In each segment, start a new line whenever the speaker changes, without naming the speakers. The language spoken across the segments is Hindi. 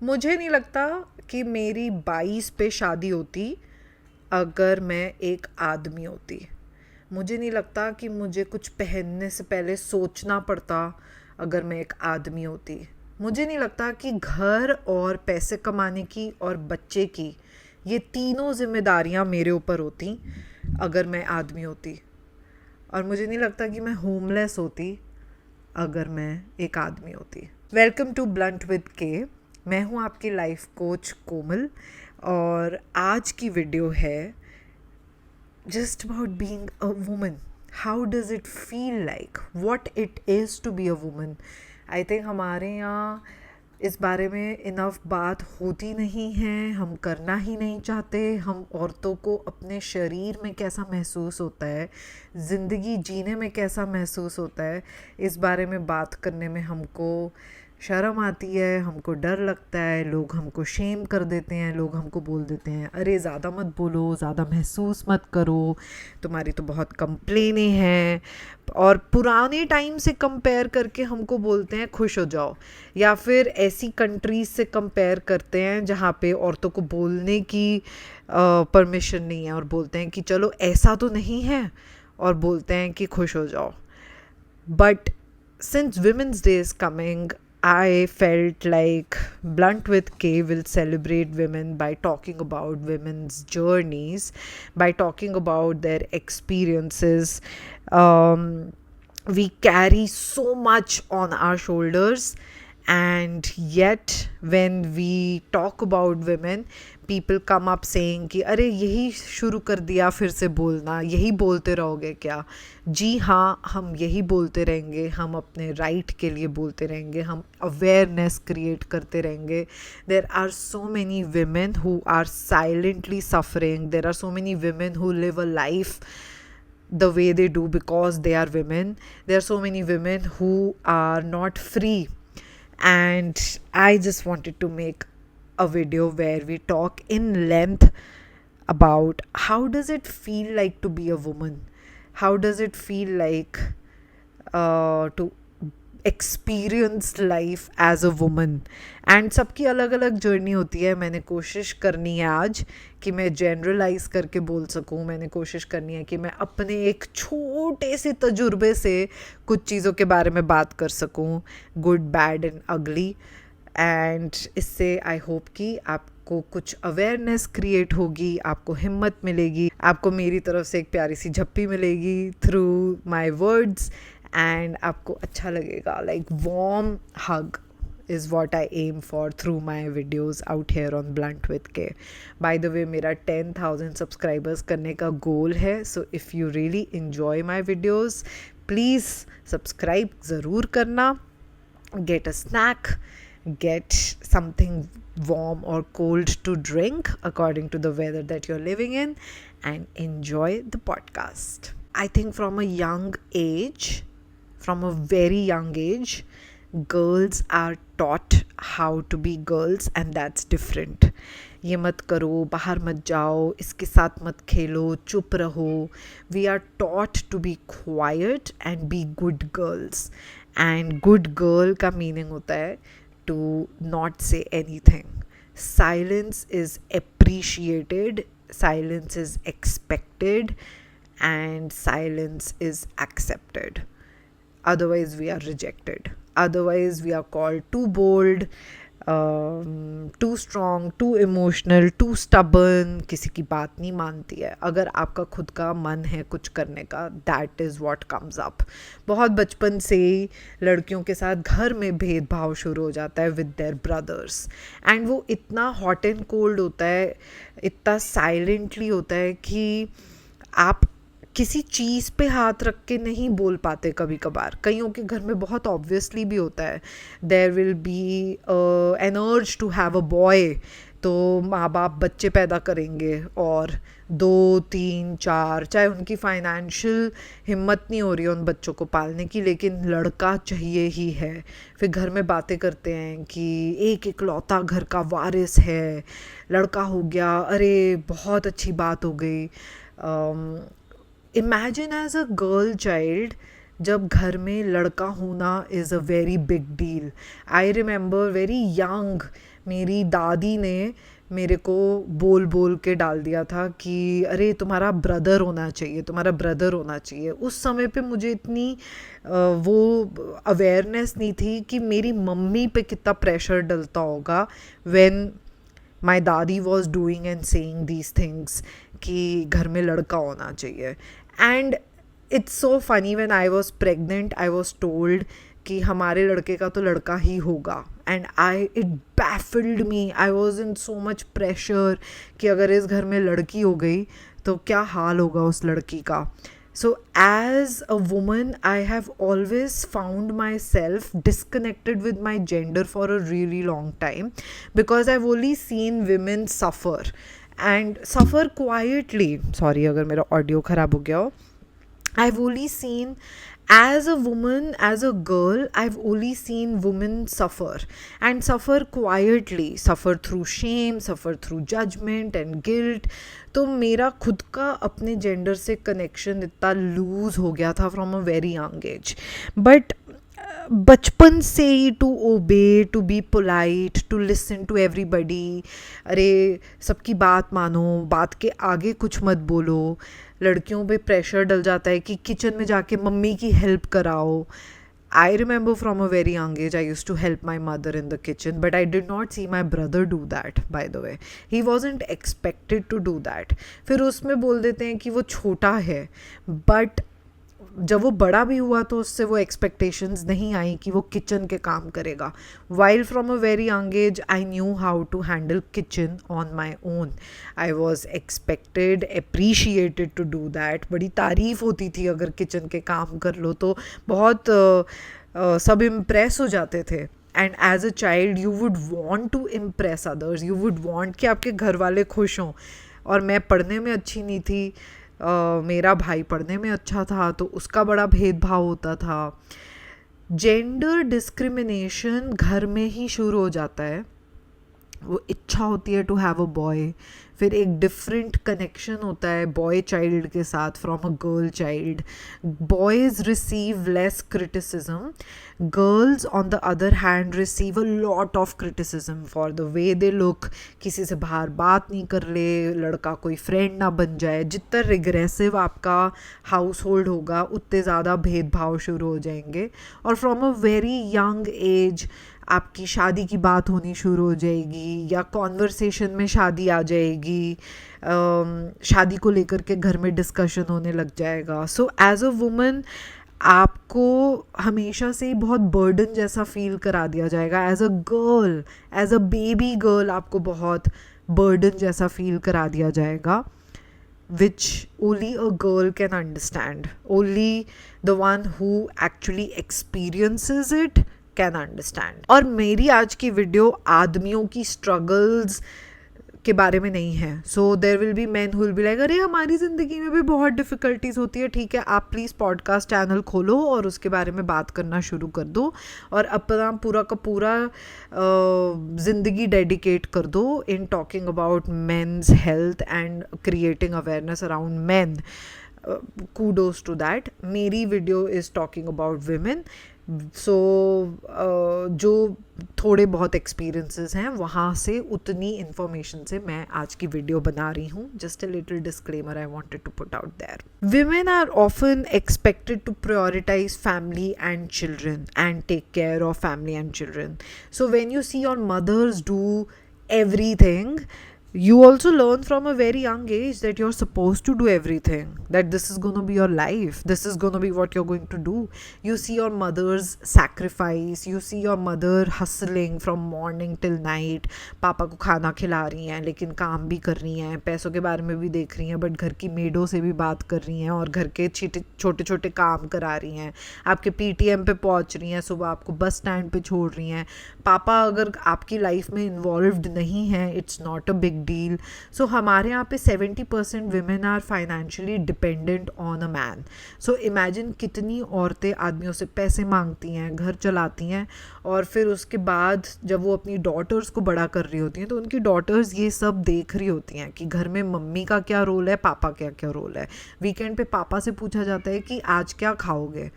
मुझे नहीं लगता कि मेरी 22 पे शादी होती अगर मैं एक आदमी होती। मुझे नहीं लगता कि मुझे कुछ पहनने से पहले सोचना पड़ता अगर मैं एक आदमी होती। मुझे नहीं लगता कि घर और पैसे कमाने की और बच्चे की ये तीनों जिम्मेदारियां मेरे ऊपर होती अगर मैं आदमी होती। और मुझे नहीं लगता कि मैं होमलेस होती अगर मैं एक आदमी होती। वेलकम टू ब्लंट विद के। मैं हूँ आपकी लाइफ कोच कोमल और आज की वीडियो है just about being a woman. How does it feel like? What it is to be a woman? I think हमारे यहाँ इस बारे में इनफ बात होती नहीं है, हम करना ही नहीं चाहते। हम औरतों को अपने शरीर में कैसा महसूस होता है, ज़िंदगी जीने में कैसा महसूस होता है, इस बारे में बात करने में हमको शर्म आती है, हमको डर लगता है। लोग हमको शेम कर देते हैं, लोग हमको बोल देते हैं अरे ज़्यादा मत बोलो, ज़्यादा महसूस मत करो, तुम्हारी तो बहुत कंप्लेनें हैं। और पुराने टाइम से कंपेयर करके हमको बोलते हैं खुश हो जाओ, या फिर ऐसी कंट्रीज़ से कंपेयर करते हैं जहाँ पे औरतों को बोलने की परमिशन नहीं है और बोलते हैं कि चलो ऐसा तो नहीं है, और बोलते हैं कि खुश हो जाओ। But since Women's Day is coming, I felt like Blunt with K will celebrate women by talking about women's journeys, by talking about their experiences. We carry so much on our shoulders, and yet when we talk about women, people come up saying कि अरे यही शुरू कर दिया फिर से बोलना, यही बोलते रहोगे क्या? जी हाँ, हम यही बोलते रहेंगे, हम अपने राइट के लिए बोलते रहेंगे, हम अवेयरनेस क्रिएट करते रहेंगे। There are so many women who are silently suffering. There are so many women who live a life the way they do because they are women. There are so many women who are not free, and I just wanted to make a video where we talk in length about how does it feel like to be a woman, how does it feel like to experience life as a woman. And सबकी अलग अलग जर्नी होती है। मैंने कोशिश करनी है आज कि मैं जनरलाइज करके बोल सकूं, मैंने कोशिश करनी है कि मैं अपने एक छोटे से तजुर्बे से कुछ चीज़ों के बारे में बात कर सकूं, गुड बैड एंड अगली। एंड इससे आई होप कि आपको कुछ अवेयरनेस क्रिएट होगी, आपको हिम्मत मिलेगी, आपको मेरी तरफ से एक प्यारी सी झप्पी मिलेगी थ्रू माई वर्ड्स, एंड आपको अच्छा लगेगा। Like warm hug is what I aim for through my videos out here on Blunt with K. By the way, मेरा 10,000 subscribers करने का goal है, so if you really enjoy my videos, please subscribe ज़रूर करना, get a snack, get something warm or cold to drink according to the weather that you're living in, and enjoy the podcast. I think from a young age, from a very young age, girls are taught how to be girls, and that's different. ये मत करो, बाहर मत जाओ, इसके साथ मत खेलो, चुप रहो. We are taught to be quiet and be good girls. And good girl का meaning होता है to not say anything. Silence is appreciated, silence is expected, and silence is accepted. Otherwise we are rejected, otherwise we are called too bold, too strong, too emotional, too stubborn. किसी की बात नहीं मानती है। अगर आपका खुद का मन है कुछ करने का, that is what comes up. बहुत बचपन से ही लड़कियों के साथ घर में भेदभाव शुरू हो जाता है with their brothers, and वो इतना hot and cold होता है, इतना silently होता है कि आप किसी चीज़ पे हाथ रख के नहीं बोल पाते। कभी कभार कईयों के घर में बहुत ऑब्वियसली भी होता है, there will be an urge to have a boy, तो माँ बाप बच्चे पैदा करेंगे और 2 3 4, चाहे उनकी फाइनेंशियल हिम्मत नहीं हो रही है उन बच्चों को पालने की, लेकिन लड़का चाहिए ही है। फिर घर में बातें करते हैं कि एक इकलौता घर का वारिस है, लड़का हो गया, अरे बहुत अच्छी बात हो गई। Imagine as a girl child जब घर में लड़का होना is a very big deal. I remember very young मेरी दादी ने मेरे को बोल बोल के डाल दिया था कि अरे तुम्हारा ब्रदर होना चाहिए, तुम्हारा ब्रदर होना चाहिए। उस समय पे मुझे इतनी वो अवेयरनेस नहीं थी कि मेरी मम्मी पे कितना प्रेशर डलता होगा व्हेन माई दादी was doing and saying these things कि घर में लड़का होना चाहिए। And it's so funny when I was pregnant I was told कि हमारे लड़के का तो लड़का ही होगा, and it बैफिल्ड me. I was in so much pressure कि अगर इस घर में लड़की हो गई तो क्या हाल होगा उस लड़की का। So, as a woman, I have always found myself disconnected with my gender for a really long time because I've only seen women suffer and suffer quietly. Sorry, अगर मेरा audio खराब हो गया हो. I've only seen, as a woman, as a girl, I've only seen women suffer and suffer quietly, suffer through shame, suffer through judgment and guilt. तो मेरा खुद का अपने जेंडर से कनेक्शन इतना लूज हो गया था from a very young age. But बचपन से ही to obey, to be polite, to listen to everybody, अरे सबकी बात मानो, बात के आगे कुछ मत बोलो, लड़कियों पे प्रेशर डल जाता है कि किचन में जाके मम्मी की हेल्प कराओ। I remember from a very young age I used to help my mother in the kitchen, but I did not see my brother do that, by the way. He wasn't expected to do that. फिर उसमें बोल देते हैं कि वो छोटा है, but जब वो बड़ा भी हुआ तो उससे वो एक्सपेक्टेशंस नहीं आई कि वो किचन के काम करेगा। While from a very young age I knew how to handle kitchen on my own. I was expected, appreciated to do that. बड़ी तारीफ़ होती थी अगर किचन के काम कर लो तो, बहुत सब इम्प्रेस हो जाते थे। And as a child you would want to impress others, you would want कि आपके घर वाले खुश हों। और मैं पढ़ने में अच्छी नहीं थी, मेरा भाई पढ़ने में अच्छा था, तो उसका बड़ा भेदभाव होता था। जेंडर डिस्क्रिमिनेशन घर में ही शुरू हो जाता है। वो इच्छा होती है टू हैव अ बॉय, फिर एक डिफरेंट कनेक्शन होता है बॉय चाइल्ड के साथ from a girl child. Boys receive less criticism, girls on the other hand receive a lot of criticism for the way they look. किसी से बाहर बात नहीं कर ले, लड़का कोई फ्रेंड ना बन जाए। जितना रिग्रेसिव आपका हाउस होल्ड होगा उतने ज़्यादा भेदभाव शुरू हो जाएंगे। और from a very young as आपकी शादी की बात होनी शुरू हो जाएगी, या कॉन्वर्सेशन में शादी आ जाएगी, शादी को लेकर के घर में डिस्कशन होने लग जाएगा। सो एज अ वुमन आपको हमेशा से बहुत बर्डन जैसा फील करा दिया जाएगा। As a girl, as a baby girl आपको बहुत बर्डन जैसा फील करा दिया जाएगा, which only a girl can understand. Only the one who actually experiences it can understand. और मेरी आज की वीडियो आदमियों की स्ट्रगल्स के बारे में नहीं है। So there will be man who will be like अरे हमारी ज़िंदगी में भी बहुत डिफ़िकल्टीज़ होती है। ठीक है, आप प्लीज़ पॉडकास्ट चैनल खोलो और उसके बारे में बात करना शुरू कर दो और अपना पूरा का पूरा ज़िंदगी डेडिकेट कर दो in talking about men's health and creating awareness around man. kudos to that. मेरी video is talking about women. So जो थोड़े बहुत एक्सपीरियंसेस हैं वहाँ से उतनी इन्फॉर्मेशन से मैं आज की वीडियो बना रही हूँ। Just a little disclaimer I wanted to put out there. Women are often expected to prioritize family and children and take care of family and children. So when you see your mothers do everything, you also learn from a very young age that you're supposed to do everything, that this is going to be your life, this is going to be what you're going to do. You see your mother's sacrifice, you see your mother hustling from morning till night. पापा को खाना खिला रही हैं लेकिन काम भी कर रही हैं, पैसों के बारे में भी देख रही हैं, बट घर की मेडों से भी बात कर रही हैं और घर के छोटे छोटे काम करा रही हैं। आपके PTM पे पहुंच रही हैं, सुबह आपको बस स्टैंड पे छोड़ रही हैं। पापा अगर आपकी लाइफ में इन्वॉल्व्ड नहीं हैं, it's not a big deal. So हमारे यहाँ पे 70% women are financially dependent on a man. So imagine कितनी औरतें आदमियों से पैसे मांगती हैं, घर चलाती हैं, और फिर उसके बाद जब वो अपनी डॉटर्स को बड़ा कर रही होती हैं तो उनकी डॉटर्स ये सब देख रही होती हैं कि घर में मम्मी का क्या रोल है, पापा का क्या रोल है। वीकेंड पे पापा से पूछा जाता है कि आज क्या खाओगे।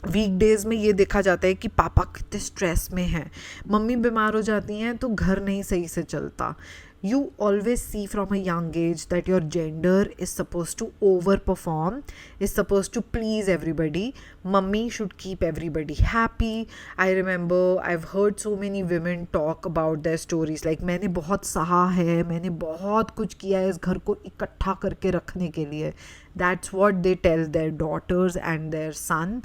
वीकडेज़ में ये देखा जाता है कि पापा कितने स्ट्रेस में हैं, मम्मी बीमार हो जाती हैं तो घर नहीं सही से चलता. You always see from a young age that your gender is supposed to overperform, is supposed to please everybody. Mummy should keep everybody happy. I remember I've heard so many women talk about their stories like मैंने बहुत सहा है, मैंने बहुत कुछ किया है इस घर को इकट्ठा करके रखने के लिए. That's what they tell their daughters and their son.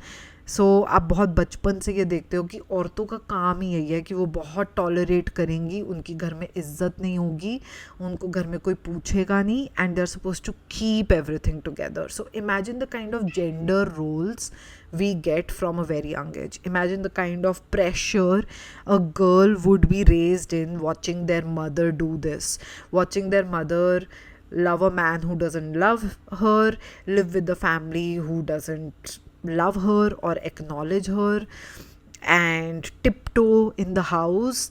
सो आप बहुत बचपन से ये देखते हो कि औरतों का काम ही यही है कि वो बहुत टॉलरेट करेंगी, उनकी घर में इज्जत नहीं होगी, उनको घर में कोई पूछेगा नहीं, and they are suppose to keep everything together. So imagine the kind of gender roles we get from a very young age. Imagine the kind of pressure a girl would be raised in watching their mother do this, watching their mother love a man who doesn't love her, live with the family who doesn't love her or acknowledge her, and tiptoe in the house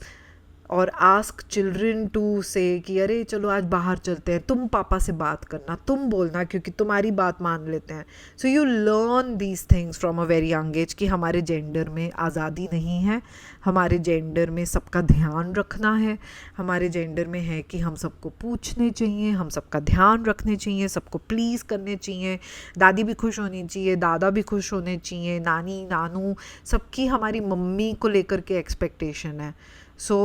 or ask children to say कि अरे चलो आज बाहर चलते हैं, तुम पापा से बात करना, तुम बोलना क्योंकि तुम्हारी बात मान लेते हैं. So you learn these things from a very young as कि हमारे जेंडर में आज़ादी नहीं है, हमारे जेंडर में सबका ध्यान रखना है, हमारे जेंडर में है कि हम सबको पूछने चाहिए, हम सबका ध्यान रखने चाहिए, सबको प्लीज़ करने चाहिए, दादी भी खुश होनी चाहिए, दादा भी खुश होने चाहिए, नानी नानू सबकी हमारी मम्मी को लेकर के एक्सपेक्टेशन है. सो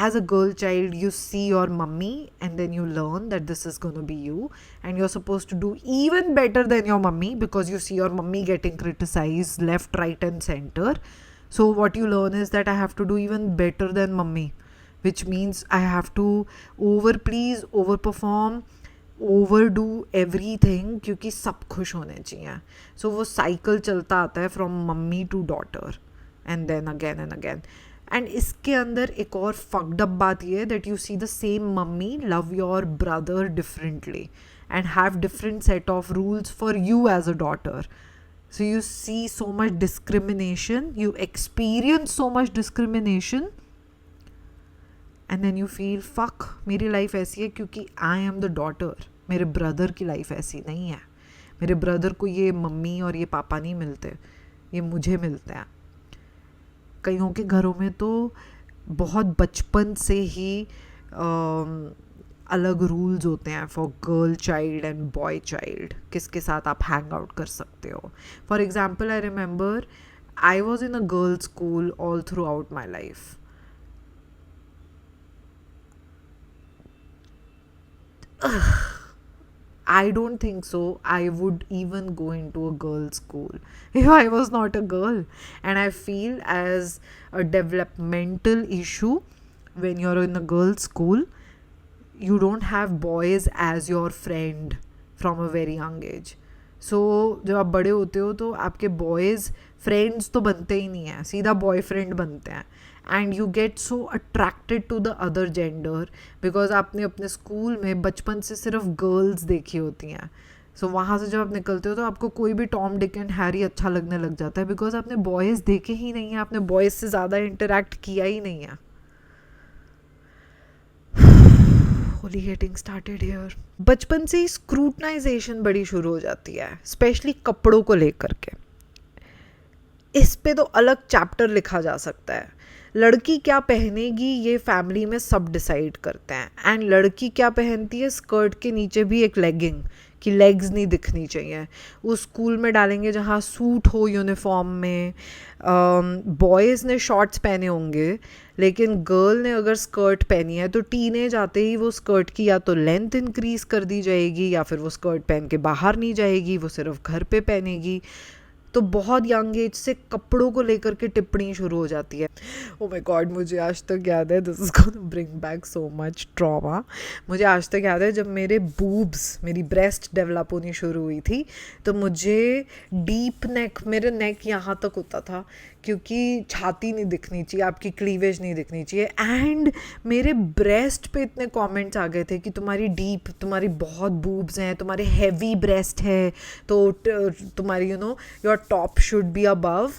as a girl child you see your mummy and then you learn that this is going to be you, and you're supposed to do even better than your mummy because you see your mummy getting criticized left, right and center. So what you learn is that I have to do even better than mummy, which means I have to over please, overperform, overdo everything क्योंकि सब खुश होने चाहिए. So वो cycle चलता आता है from mummy to daughter and then again and again. And इसके अंदर एक और फक्ड अप बात ये है that you see the same mummy love your brother differently and have different set of rules for you as a daughter. So you see so much discrimination, you experience so much discrimination and then you feel fuck मेरी लाइफ ऐसी है क्योंकि आई एम द डॉटर, मेरे ब्रदर की लाइफ ऐसी नहीं है, मेरे ब्रदर को ये मम्मी और ये पापा नहीं मिलते, ये मुझे मिलते हैं. कईयों के घरों में तो बहुत बचपन से ही अलग रूल्स होते हैं for girl child and boy child, किसके साथ आप हैंग आउट कर सकते हो. For example I remember I was in a girl school all through out my life. I don't think so I would even go into a girl's school if I was not a girl. And I feel as a developmental issue when you're in a girl's school, you don't have boys as your friend from a very young age. So जब आप बड़े होते हो तो आपके boys friends तो बनते ही नहीं हैं, सीधा boyfriend बनते हैं. And you get so attracted to the other gender because आपने अपने स्कूल में बचपन से सिर्फ गर्ल्स देखी होती हैं. सो वहाँ से जब आप निकलते हो तो आपको कोई भी टॉम डिक एंड हैरी अच्छा लगने लग जाता है बिकॉज आपने बॉयज़ देखे ही नहीं हैं, आपने बॉयज़ से ज़्यादा इंटरेक्ट किया ही नहीं है. Holi getting started here. बचपन से ही स्क्रूटनाइजेशन बड़ी शुरू हो जाती है, स्पेशली कपड़ों को लेकर के. इस पे तो अलग चैप्टर लिखा जा सकता है. लड़की क्या पहनेगी ये फैमिली में सब डिसाइड करते हैं, एंड लड़की क्या पहनती है, स्कर्ट के नीचे भी एक लेगिंग कि लेग्स नहीं दिखनी चाहिए. उस स्कूल में डालेंगे जहाँ सूट हो यूनिफॉर्म में. बॉयज़ ने शॉर्ट्स पहने होंगे लेकिन गर्ल ने अगर स्कर्ट पहनी है तो टीनेज आते ही वो स्कर्ट की या तो लेंथ इंक्रीज़ कर दी जाएगी या फिर वो स्कर्ट पहन के बाहर नहीं जाएगी, वो सिर्फ घर पे पहनेगी. तो बहुत यंग एज से कपड़ों को लेकर के टिप्पणी शुरू हो जाती है. ओ माय गॉड, मुझे आज तक याद है, this is gonna bring back so much trauma. मुझे आज तक याद है जब मेरे बूब्स, मेरी ब्रेस्ट डेवलप होनी शुरू हुई थी तो मुझे डीप नेक, मेरे नेक यहाँ तक होता था क्योंकि छाती नहीं दिखनी चाहिए, आपकी क्लीवेज नहीं दिखनी चाहिए. एंड मेरे ब्रेस्ट पे इतने कमेंट्स आ गए थे कि तुम्हारी डीप, तुम्हारी बहुत बूब्स हैं, तुम्हारे हैवी ब्रेस्ट है तो तुम्हारी you know your top should be above.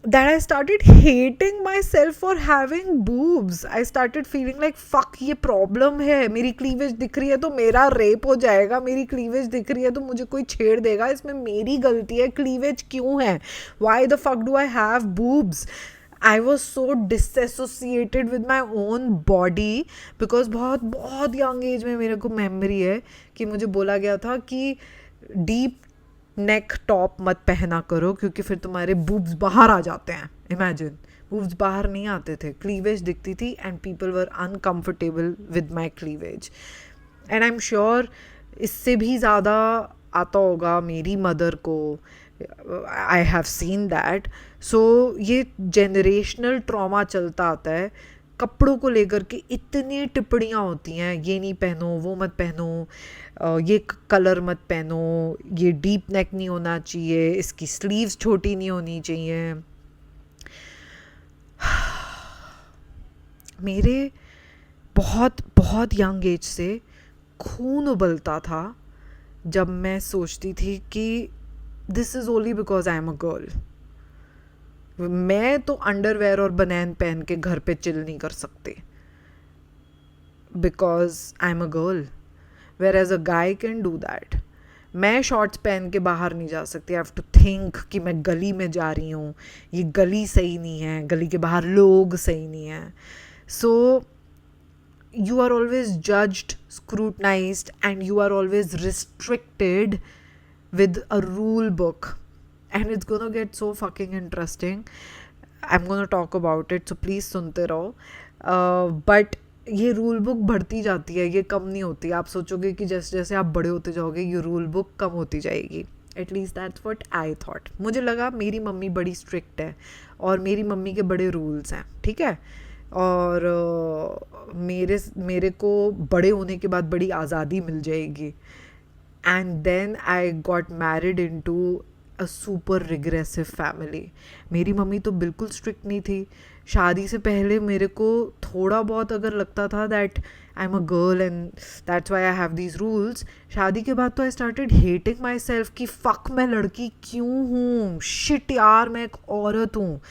that I started hating myself for having boobs. I started feeling like fuck, ये problem है, मेरी cleavage दिख रही है तो मेरा rape हो जाएगा, मेरी cleavage दिख रही है तो मुझे कोई छेड़ देगा, इसमें मेरी गलती है, cleavage क्यों है, why the fuck do I have boobs? I was so disassociated with my own body because बहुत बहुत young age में मेरे को memory है कि मुझे बोला गया था कि deep नेक टॉप मत पहना करो क्योंकि फिर तुम्हारे बूब्स बाहर आ जाते हैं. इमेजिन, बूब्स बाहर नहीं आते थे, क्लीवेज दिखती थी and people were uncomfortable with my cleavage. And I am sure इससे भी ज़्यादा आता होगा मेरी मदर को. I have seen that. So ये जनरेशनल ट्रॉमा चलता आता है. कपड़ों को लेकर के इतनी टिप्पणियाँ होती हैं, ये नहीं पहनो, वो मत पहनो, ये कलर मत पहनो, ये डीप नेक नहीं होना चाहिए, इसकी स्लीव्स छोटी नहीं होनी चाहिए. मेरे बहुत बहुत यंग एज से खून उबलता था जब मैं सोचती थी कि this is only because I am a girl. मैं तो अंडरवेयर और बनैन पहन के घर पे चिल नहीं कर सकती because I am a girl, where as a guy can do that. मैं शॉर्ट्स पहन के बाहर नहीं जा सकती. आई हैव टू थिंक कि मैं गली में जा रही हूँ, ये गली सही नहीं है, गली के बाहर लोग सही नहीं हैं. सो you are always judged, scrutinized, and you are always restricted with a rule book. And it's gonna get so fucking interesting. I'm gonna talk about it, so please सुनते रहो. But ये रूल बुक बढ़ती जाती है, ये कम नहीं होती. आप सोचोगे कि जैसे जैसे आप बड़े होते जाओगे ये रूल बुक कम होती जाएगी. At least that's what I thought. मुझे लगा मेरी मम्मी बड़ी स्ट्रिक्ट है और मेरी मम्मी के बड़े रूल्स हैं, ठीक है, और मेरे को बड़े होने के बाद बड़ी आज़ादी मिल जाएगी. And then I got married into a super regressive family. मेरी मम्मी तो बिल्कुल स्ट्रिक्ट नहीं थी. शादी से पहले मेरे को थोड़ा बहुत अगर लगता था that I am a girl and that's why I have these rules. शादी के बाद तो I started hating my self कि फ़क मैं लड़की क्यों हूँ, शिट यार मैं एक औरत हूँ.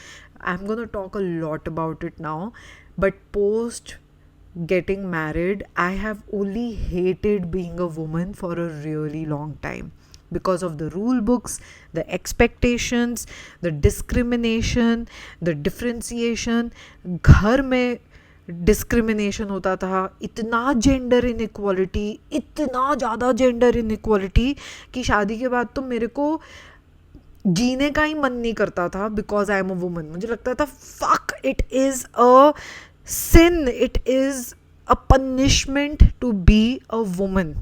I'm going to talk a lot about it now, but post getting married, I have only hated being a woman for a really long time because of the rule books, the expectations, the discrimination, the differentiation. घर में डिस्क्रिमिनेशन होता था, इतना जेंडर इनइक्वालिटी, इतना ज़्यादा जेंडर इनइक्वालिटी कि शादी के बाद तो मेरे को जीने का ही मन नहीं करता था because I am a woman. मुझे लगता था fuck, it is a sin, it is a punishment to be a woman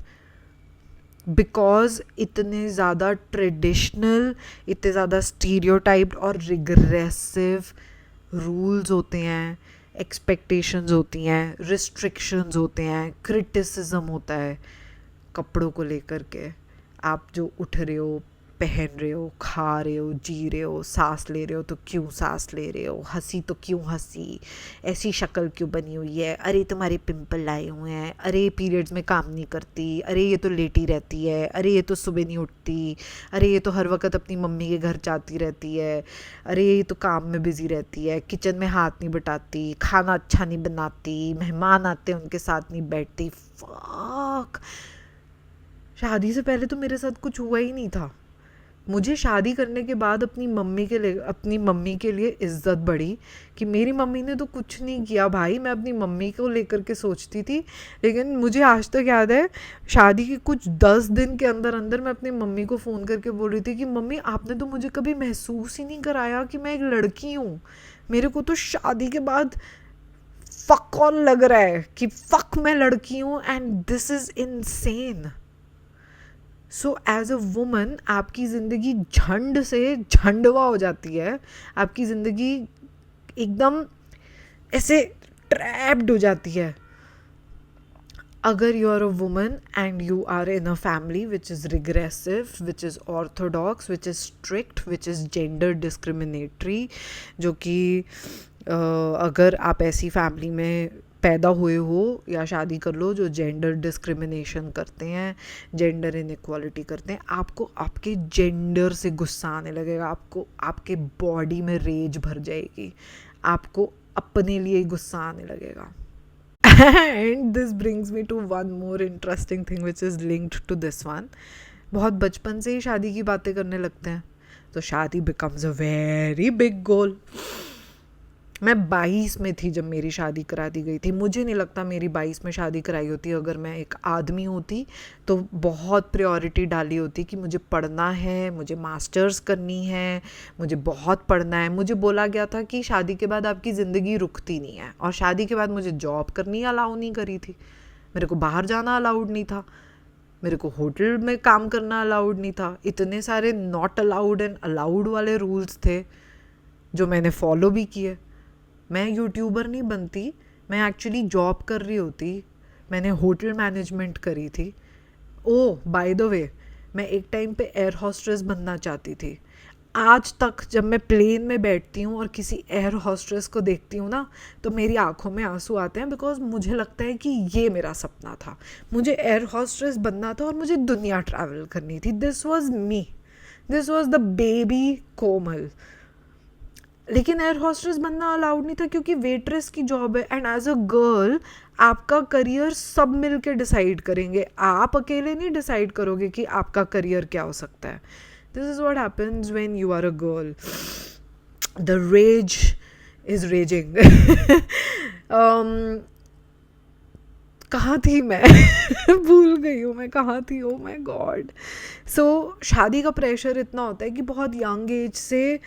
because इतने ज़्यादा ट्रेडिशनल, इतने ज़्यादा स्टीरियोटाइप्ड और रिग्रेसिव रूल्स होते हैं, एक्सपेक्टेशंस होती हैं, रिस्ट्रिक्शंस होते हैं, क्रिटिसिज्म होता है कपड़ों को लेकर के. आप जो उठ रहे हो, पहन रहे हो, खा रहे हो, जी रहे हो, सांस ले रहे हो तो क्यों सांस ले रहे हो, हंसी तो क्यों हंसी, ऐसी शक्ल क्यों बनी हुई है, अरे तुम्हारे पिंपल आए हुए हैं, अरे पीरियड्स में काम नहीं करती, अरे ये तो लेटी रहती है, अरे ये तो सुबह नहीं उठती, अरे ये तो हर वक्त अपनी मम्मी के घर जाती रहती है, अरे ये तो काम में बिज़ी रहती है, किचन में हाथ नहीं बटाती, खाना अच्छा नहीं बनाती, मेहमान आते हैं उनके साथ नहीं बैठती. फक, शादी से पहले तो मेरे साथ कुछ हुआ ही नहीं था. मुझे शादी करने के बाद अपनी मम्मी के लिए इज़्ज़त बढ़ी कि मेरी मम्मी ने तो कुछ नहीं किया भाई. मैं अपनी मम्मी को लेकर के सोचती थी, लेकिन मुझे आज तक याद है शादी के कुछ 10 दिन के अंदर अंदर मैं अपनी मम्मी को फ़ोन करके बोल रही थी कि मम्मी आपने तो मुझे कभी महसूस ही नहीं कराया कि मैं एक लड़की हूँ. मेरे को तो शादी के बाद फ़क ऑन लग रहा है कि फ़क मैं लड़की हूँ and this is insane. So as a woman आपकी ज़िंदगी झंड से झंडवा हो जाती है, आपकी ज़िंदगी एकदम ऐसे ट्रैप्ड हो जाती है. अगर you are a woman and you are in a family which is regressive, which is orthodox, which is strict, which is gender discriminatory, जो कि अगर आप ऐसी फैमिली में पैदा हुए हो या शादी कर लो जो जेंडर डिस्क्रिमिनेशन करते हैं, जेंडर इनइक्वालिटी करते हैं, आपको आपके जेंडर से गुस्सा आने लगेगा, आपको आपके बॉडी में रेज भर जाएगी, आपको अपने लिए गुस्सा आने लगेगा. And this brings me to one more interesting thing which is linked to this one. बहुत बचपन से ही शादी की बातें करने लगते हैं तो शादी becomes a very big goal. मैं 22 में थी जब मेरी शादी करा दी गई थी. मुझे नहीं लगता मेरी 22 में शादी कराई होती. अगर मैं एक आदमी होती तो बहुत प्रायोरिटी डाली होती कि मुझे पढ़ना है, मुझे मास्टर्स करनी है, मुझे बहुत पढ़ना है. मुझे बोला गया था कि शादी के बाद आपकी ज़िंदगी रुकती नहीं है, और शादी के बाद मुझे जॉब करनी अलाउ नहीं करी थी. मेरे को बाहर जाना अलाउड नहीं था, मेरे को होटल में काम करना अलाउड नहीं था. इतने सारे नॉट अलाउड एंड अलाउड वाले रूल्स थे जो मैंने फॉलो भी किए. मैं यूट्यूबर नहीं बनती, मैं एक्चुअली जॉब कर रही होती. मैंने होटल मैनेजमेंट करी थी. ओह बाय द वे, मैं एक टाइम पे एयर होस्ट्रेस बनना चाहती थी. आज तक जब मैं प्लेन में बैठती हूँ और किसी एयर होस्ट्रेस को देखती हूँ ना तो मेरी आंखों में आंसू आते हैं, बिकॉज मुझे लगता है कि ये मेरा सपना था. मुझे एयर होस्ट्रेस बनना था और मुझे दुनिया ट्रैवल करनी थी. This was me, this was the baby Komal. लेकिन एयर होस्टेस बनना अलाउड नहीं था क्योंकि वेट्रेस की जॉब है. एंड एज अ गर्ल आपका करियर सब मिल के डिसाइड करेंगे, आप अकेले नहीं डिसाइड करोगे कि आपका करियर क्या हो सकता है. This is what happens when you are a girl. The rage is raging. कहाँ थी मैं? भूल गई हूँ मैं कहाँ थी. Oh my God. सो शादी का प्रेशर इतना होता है कि बहुत यंग एज से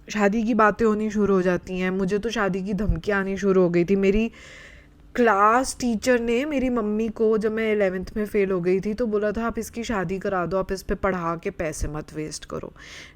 शादी की बातें होनी शुरू हो जाती हैं. मुझे तो शादी की धमकियाँ आनी शुरू हो गई थी. मेरी क्लास टीचर ने मेरी मम्मी को, जब मैं 11th में फ़ेल हो गई थी, तो बोला था आप इसकी शादी करा दो, आप इस पे पढ़ा के पैसे मत वेस्ट करो.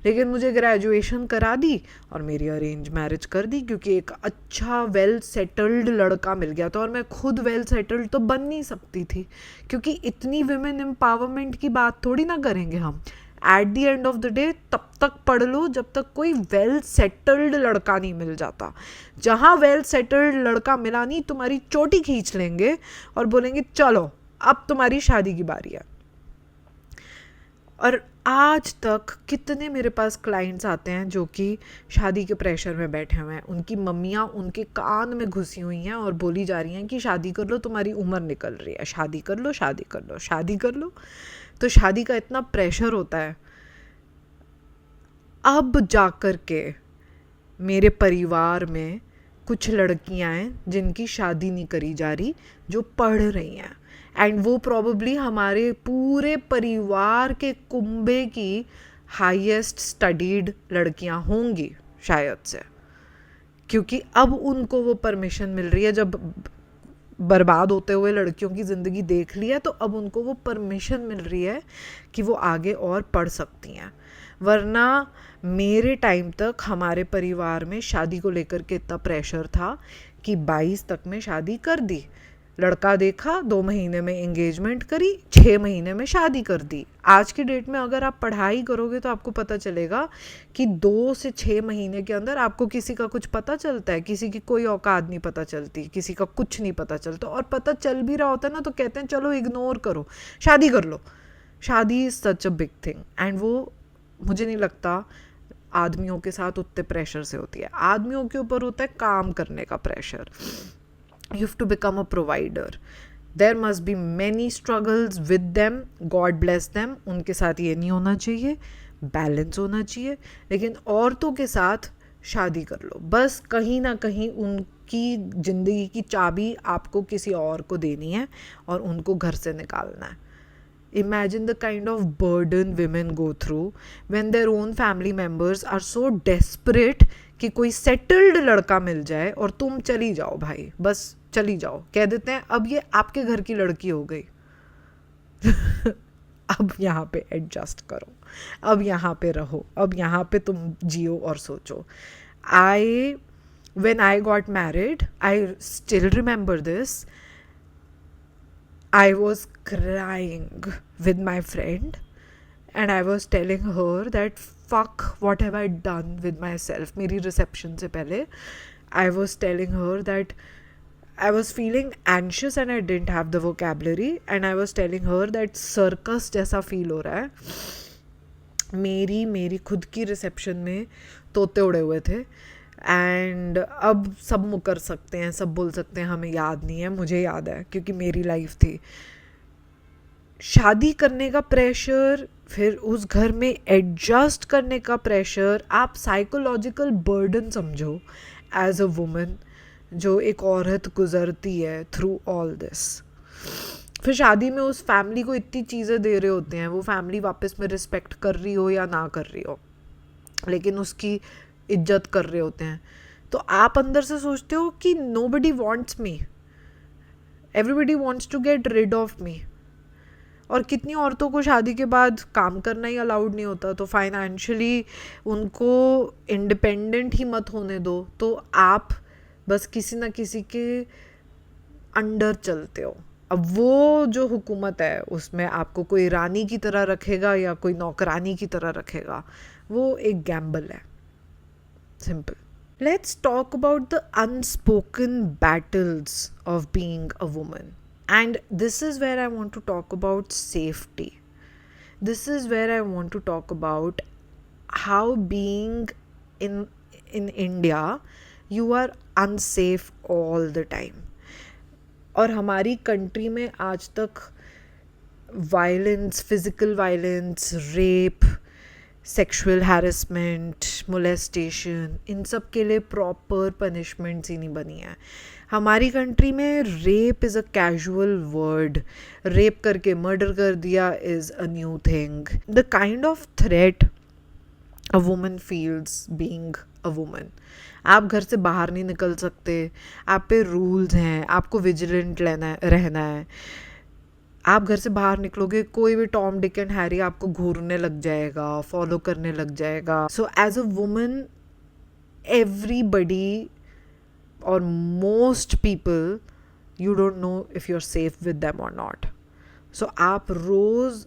लेकिन मुझे ग्रेजुएशन करा दी और मेरी अरेंज मैरिज कर दी क्योंकि एक अच्छा वेल सेटल्ड लड़का मिल गया था. और मैं खुद वेल सेटल्ड तो बन नहीं सकती थी क्योंकि इतनी विमेन एम्पावरमेंट की बात थोड़ी ना करेंगे हम. At the end of the day तब तक पढ़ लो जब तक कोई वेल सेटल्ड लड़का नहीं मिल जाता. जहाँ वेल सेटल्ड लड़का मिला नहीं, तुम्हारी चोटी खींच लेंगे और बोलेंगे चलो अब तुम्हारी शादी की बारी है. और आज तक कितने मेरे पास क्लाइंट्स आते हैं जो कि शादी के प्रेशर में बैठे हुए हैं. उनकी मम्मियाँ उनके कान में घुसी हुई हैं और बोली जा रही हैं कि शादी कर लो, तुम्हारी उम्र निकल रही है, शादी कर लो, शादी कर लो, शादी कर लो. तो शादी का इतना प्रेशर होता है. अब जाकर के मेरे परिवार में कुछ लड़कियां हैं जिनकी शादी नहीं करी जा रही, जो पढ़ रही हैं. एंड वो प्रॉबेबली हमारे पूरे परिवार के कुंबे की हाईएस्ट स्टडीड लड़कियां होंगी शायद से, क्योंकि अब उनको वो परमिशन मिल रही है. जब बर्बाद होते हुए लड़कियों की ज़िंदगी देख ली है तो अब उनको वो परमिशन मिल रही है कि वो आगे और पढ़ सकती हैं. वरना मेरे टाइम तक हमारे परिवार में शादी को लेकर के इतना प्रेशर था कि 22 तक में शादी कर दी. लड़का देखा, 2 महीने में एंगेजमेंट करी, 6 महीने में शादी कर दी. आज की डेट में अगर आप पढ़ाई करोगे तो आपको पता चलेगा कि 2 से 6 महीने के अंदर आपको किसी का कुछ पता चलता है. किसी की कोई औकात नहीं पता चलती, किसी का कुछ नहीं पता चलता. और पता चल भी रहा होता है ना तो कहते हैं चलो इग्नोर करो, शादी कर लो. शादी is such a big thing. And वो मुझे नहीं लगता आदमियों के साथ उतने प्रेशर से होती है. आदमियों के ऊपर होता है काम करने का pressure. You have to become a provider. There must be many struggles with them. God bless them. उनके साथ ये नहीं होना चाहिए, बैलेंस होना चाहिए. लेकिन औरतों के साथ शादी कर लो, बस कहीं ना कहीं उनकी ज़िंदगी की चाबी आपको किसी और को देनी है और उनको घर से निकालना है. Imagine the kind of burden women go through when their own family members are so desperate कि कोई सेटल्ड लड़का मिल जाए और तुम चली जाओ भाई, बस चली जाओ. कह देते हैं अब ये आपके घर की लड़की हो गई. अब यहाँ पे एडजस्ट करो, अब यहाँ पे रहो, अब यहाँ पे तुम जियो और सोचो. When I got married, I still remember this. I was crying with my friend and I was telling her that fuck what have I done with myself. मेरी रिसेप्शन से पहले I was telling her that I was feeling anxious and I didn't have the vocabulary, and I was telling her that circus जैसा feel हो रहा है. मेरी खुद की रिसेप्शन में तोते उड़े हुए थे, एंड अब सब मुकर सकते हैं, सब बोल सकते हैं हमें याद नहीं है. मुझे याद है क्योंकि मेरी लाइफ थी. शादी करने का प्रेशर, फिर उस घर में एडजस्ट करने का प्रेशर, आप साइकोलॉजिकल बर्डन समझो एज अ वुमन जो एक औरत गुजरती है थ्रू ऑल दिस. फिर शादी में उस फैमिली को इतनी चीज़ें दे रहे होते हैं, वो फैमिली वापस में रिस्पेक्ट कर रही हो या ना कर रही हो, लेकिन उसकी इज्जत कर रहे होते हैं. तो आप अंदर से सोचते हो कि nobody wants me, everybody wants to get rid of me. और कितनी औरतों को शादी के बाद काम करना ही अलाउड नहीं होता, तो फाइनेंशियली उनको इंडिपेंडेंट ही मत होने दो, तो आप बस किसी ना किसी के अंडर चलते हो. अब वो जो हुकूमत है उसमें आपको कोई रानी की तरह रखेगा या कोई नौकरानी की तरह रखेगा, वो एक गैम्बल है. Simple. Let's talk about the unspoken battles of being a woman. And this is where I want to talk about safety. This is where I want to talk about how being in India, you are unsafe all the time. और हमारी कंट्री में आज तक violence, physical violence, rape, sexual harassment, molestation, इन सब के लिए प्रॉपर पनिशमेंट्स ही नहीं बनी है. हमारी कंट्री में rape is a casual word. Rape करके मर्डर कर दिया is a new thing. The kind of threat a woman feels being a woman. आप घर से बाहर नहीं निकल सकते, आप पे रूल्स हैं, आपको विजिलेंट रहना है. आप घर से बाहर निकलोगे, कोई भी टॉम डिक एंड हैरी आपको घूरने लग जाएगा, फॉलो करने लग जाएगा. So as a woman, everybody और most people, you don't know if you are safe with them और नॉट. सो आप रोज़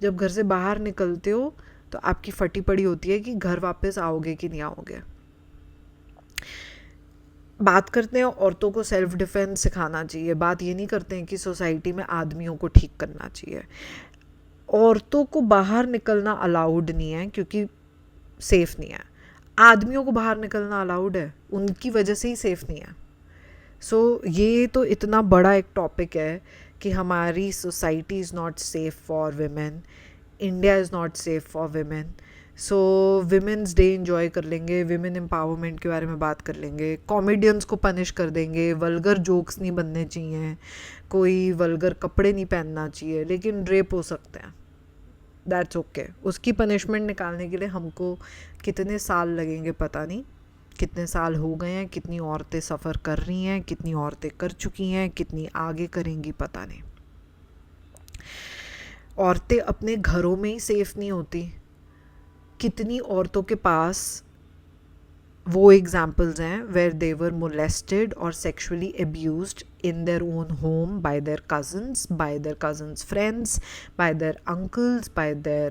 जब घर से बाहर निकलते हो तो आपकी फटी पड़ी होती है कि घर वापस आओगे कि नहीं आओगे. बात करते हैं औरतों को सेल्फ डिफेंस सिखाना चाहिए. बात ये नहीं करते हैं कि सोसाइटी में आदमियों को ठीक करना चाहिए. औरतों को बाहर निकलना अलाउड नहीं है क्योंकि सेफ़ नहीं है. आदमियों को बाहर निकलना अलाउड है, उनकी वजह से ही सेफ़ नहीं है. सो ये तो इतना बड़ा एक टॉपिक है कि हमारी society is not safe for women, India is not safe for women. So women's day enjoy कर लेंगे, विमेन एम्पावरमेंट के बारे में बात कर लेंगे, कॉमेडियंस को पनिश कर देंगे, वल्गर जोक्स नहीं बनने चाहिए, कोई वल्गर कपड़े नहीं पहनना चाहिए, लेकिन रेप हो सकते हैं. That's okay. उसकी पनिशमेंट निकालने के लिए हमको कितने साल लगेंगे पता नहीं, कितने साल हो गए हैं, कितनी औरतें सफ़र कर रही हैं, कितनी औरतें कर चुकी हैं, कितनी आगे करेंगी पता नहीं. औरतें अपने घरों में ही सेफ़ नहीं होती. कितनी औरतों के पास वो एग्जाम्पल्स हैं वेयर दे वर मोलेस्टेड और sexually abused in their own home by their cousins' friends, by their uncles, by their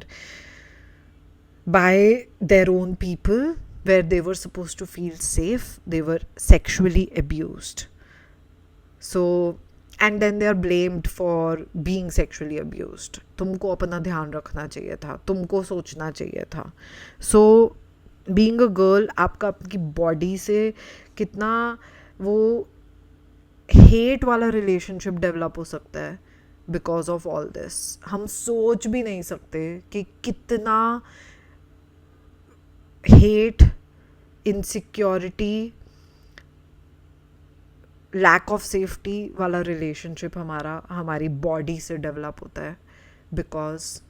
own people, where they were supposed to feel safe, they were sexually abused. So, and then they are blamed for being sexually abused. तुमको अपना ध्यान रखना चाहिए था, तुमको सोचना चाहिए था. So, being a girl, आपका आपकी बॉडी से कितना वो हेट वाला रिलेशनशिप डेवलप हो सकता है बिकॉज ऑफ ऑल दिस. हम सोच भी नहीं सकते कि कितना hate, insecurity, lack of safety वाला रिलेशनशिप हमारी बॉडी से डेवलप होता है because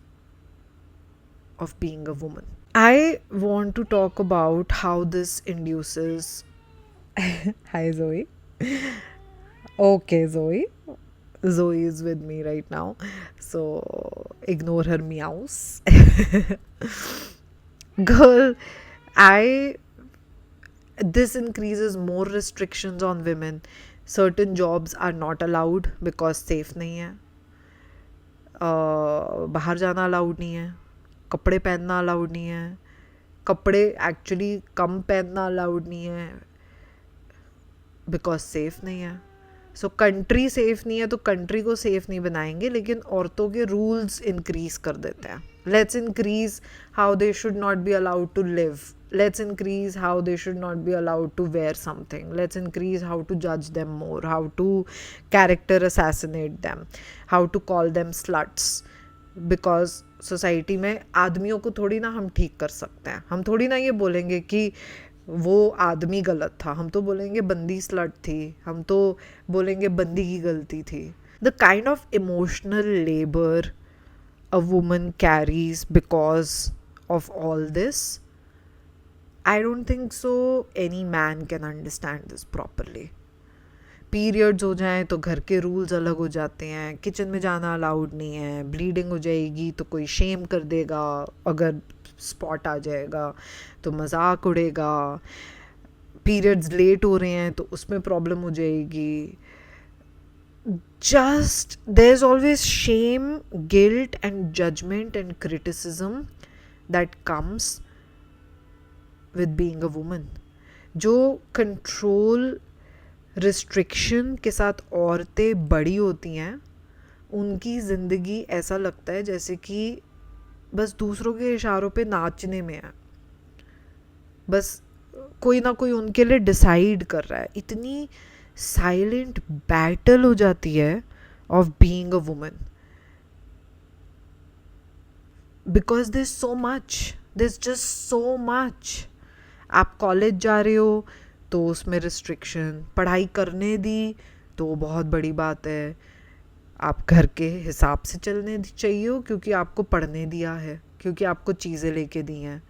of being a woman. I want to talk about how this induces. Hi Zoe. Okay, Zoe is with me right now, so ignore her meows. Girl, this increases more restrictions on women. Certain jobs are not allowed because safe नहीं है. बाहर जाना अलाउड नहीं है, कपड़े पहनना अलाउड नहीं है, कपड़े एक्चुअली कम पहनना अलाउड नहीं है बिकॉज सेफ नहीं है. सो कंट्री सेफ नहीं है तो कंट्री को सेफ नहीं बनाएंगे, लेकिन औरतों के रूल्स इंक्रीज कर देते हैं. Let's increase how they should not be allowed to live. Let's increase how they should not be allowed to wear something. Let's increase how to judge them more, how to character assassinate them, how to call them sluts. Because society में आदमियों को थोड़ी ना हम ठीक कर सकते हैं. हम थोड़ी ना ये बोलेंगे कि वो आदमी गलत था. हम तो बोलेंगे बंदी स्लट थी. हम तो बोलेंगे बंदी की गलती थी. The kind of emotional labour a woman carries because of all this, I don't think so any man can understand this properly. Periods हो जाएं तो घर के रूल्स अलग हो जाते हैं. किचन में जाना अलाउड नहीं है. ब्लीडिंग हो जाएगी तो कोई शेम कर देगा. अगर स्पॉट आ जाएगा तो मजाक उड़ेगा. पीरियड्स लेट हो रहे हैं तो उसमें प्रॉब्लम हो जाएगी. Just there's always shame, guilt and judgment and criticism that comes with being a woman. जो कंट्रोल रिस्ट्रिक्शन के साथ औरतें बड़ी होती हैं, उनकी ज़िंदगी ऐसा लगता है जैसे कि बस दूसरों के इशारों पे नाचने में है. बस कोई ना कोई उनके लिए डिसाइड कर रहा है. इतनी साइलेंट बैटल हो जाती है of being a woman, because there is so much, there is just so much. आप कॉलेज जा रहे हो तो उसमें रिस्ट्रिक्शन. पढ़ाई करने दी तो बहुत बड़ी बात है. आप घर के हिसाब से चलने चाहिए हो क्योंकि आपको पढ़ने दिया है, क्योंकि आपको चीज़ें लेके दी हैं.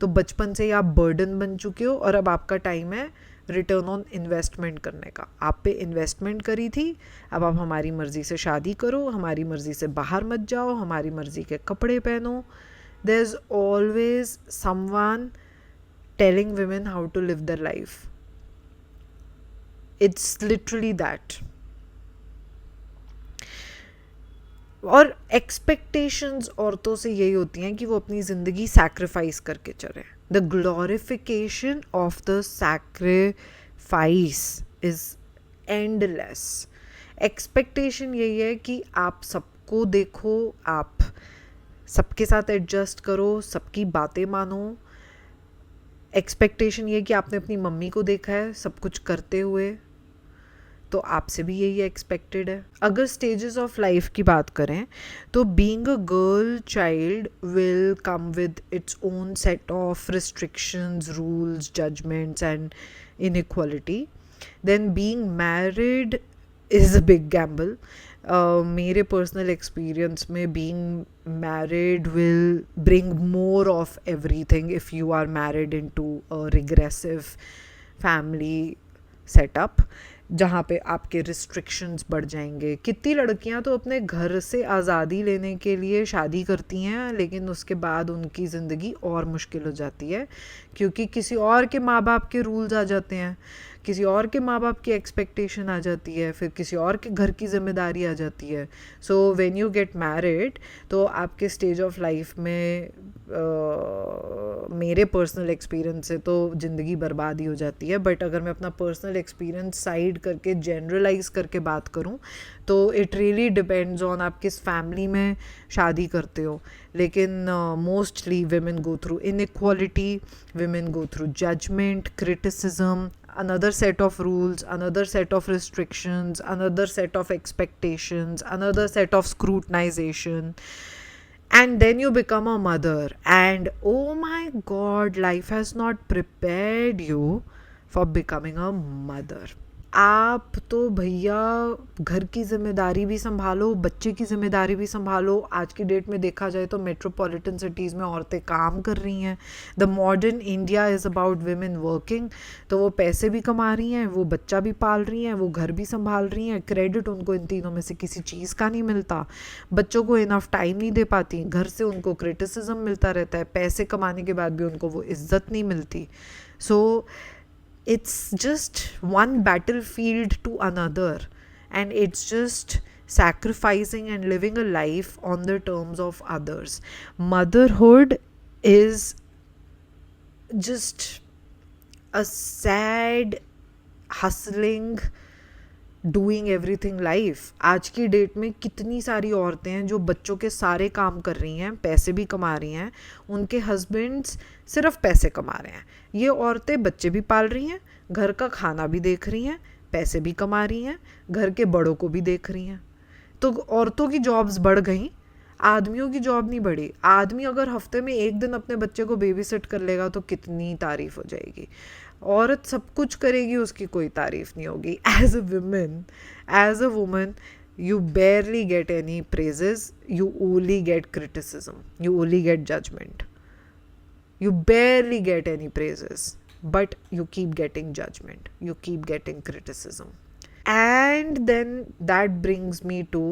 तो बचपन से ही आप बर्डन बन चुके हो और अब आपका टाइम है रिटर्न ऑन इन्वेस्टमेंट करने का. आप पे इन्वेस्टमेंट करी थी, अब आप हमारी मर्ज़ी से शादी करो, हमारी मर्ज़ी से बाहर मत जाओ, हमारी मर्ज़ी के कपड़े पहनो. There is always someone telling women how to live their life. It's literally that. और expectations औरतों से यही होती हैं कि वो अपनी ज़िंदगी sacrifice करके चलें. The glorification of the sacrifice is endless. Expectation यही है कि आप सबको देखो, आप सबके साथ एडजस्ट करो, सबकी बातें मानो. एक्सपेक्टेशन ये कि आपने अपनी मम्मी को देखा है सब कुछ करते हुए, तो आपसे भी यही एक्सपेक्टेड है. अगर स्टेजेस ऑफ लाइफ की बात करें तो being a girl child will come with its own set of restrictions, rules, judgments and inequality. Then being married is a big gamble. मेरे पर्सनल एक्सपीरियंस में being married will bring more of everything if you are married into a regressive family setup जहाँ पे आपके रिस्ट्रिक्शंस बढ़ जाएंगे. कितनी लड़कियाँ तो अपने घर से आज़ादी लेने के लिए शादी करती हैं, लेकिन उसके बाद उनकी ज़िंदगी और मुश्किल हो जाती है क्योंकि किसी और के माँ बाप के रूल्स आ जाते हैं, किसी और के माँ बाप की एक्सपेक्टेशन आ जाती है, फिर किसी और के घर की जिम्मेदारी आ जाती है. सो व्हेन यू गेट मैरिड तो आपके स्टेज ऑफ लाइफ में मेरे पर्सनल एक्सपीरियंस से तो ज़िंदगी बर्बाद ही हो जाती है. बट अगर मैं अपना पर्सनल एक्सपीरियंस साइड करके जनरलाइज करके बात करूँ तो इट रियली डिपेंड्स ऑन आप किस फैमिली में शादी करते हो. लेकिन mostly women go through inequality, women go through judgment, criticism, another set of rules, another set of restrictions, another set of expectations, another set of scrutinization. And then you become a mother and oh my god, life has not prepared you for becoming a mother. आप तो भैया घर की ज़िम्मेदारी भी संभालो, बच्चे की ज़िम्मेदारी भी संभालो. आज की डेट में देखा जाए तो मेट्रोपॉलिटन सिटीज़ में औरतें काम कर रही हैं. The modern India is about women working. तो वो पैसे भी कमा रही हैं, वो बच्चा भी पाल रही हैं, वो घर भी संभाल रही हैं. क्रेडिट उनको इन तीनों में से किसी चीज़ का नहीं मिलता. बच्चों को इनफ टाइम नहीं दे पाती, घर से उनको क्रिटिसिज्म मिलता रहता है, पैसे कमाने के बाद भी उनको वो इज्जत नहीं मिलती. सो it's just one battlefield to another, and it's just sacrificing and living a life on the terms of others. Motherhood is just a sad, hustling, doing everything life. आज की डेट में कितनी सारी औरतें हैं जो बच्चों के सारे काम कर रही हैं, पैसे भी कमा रही हैं, उनके हस्बैंड्स सिर्फ पैसे कमा रहे हैं। ये औरतें बच्चे भी पाल रही हैं, घर का खाना भी देख रही हैं, पैसे भी कमा रही हैं, घर के बड़ों को भी देख रही हैं। तो औरतों की जॉब्स बढ़ गई, आदमियों की जॉब नहीं बढ़ी। आदमी अगर हफ्ते में एक दिन अपने बच्चे को बेबी सिट कर लेगा तो कितनी तारीफ हो जाएगी। औरत सब कुछ करेगी, उसकी कोई तारीफ नहीं होगी। As a woman you barely get any praises, you only get criticism, you only get judgment, you barely get any praises, but you keep getting judgment, you keep getting criticism. And then that brings me to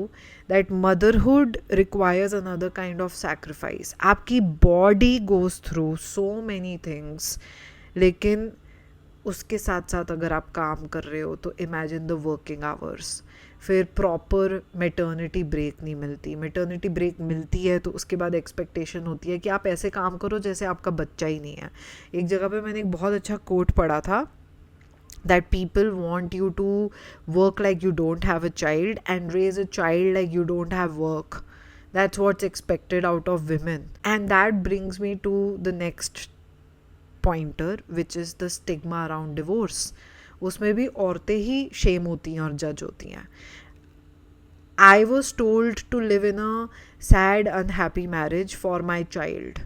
that motherhood requires another kind of sacrifice. आपकी body goes through so many things, लेकिन उसके साथ साथ अगर आप काम कर रहे हो तो इमेजिन द वर्किंग आवर्स। फिर प्रॉपर मेटर्निटी ब्रेक नहीं मिलती। मेटर्निटी ब्रेक मिलती है तो उसके बाद एक्सपेक्टेशन होती है कि आप ऐसे काम करो जैसे आपका बच्चा ही नहीं है। एक जगह पे मैंने एक बहुत अच्छा कोट पढ़ा था, that people want you to work like you don't have a child and raise a child like you don't have work. That's what's expected out of women. And that brings me to the next pointer, which is the stigma around divorce. उसमें भी औरतें ही शेम होती हैं और जज होती हैं। I was told to live in a sad, unhappy marriage for my child,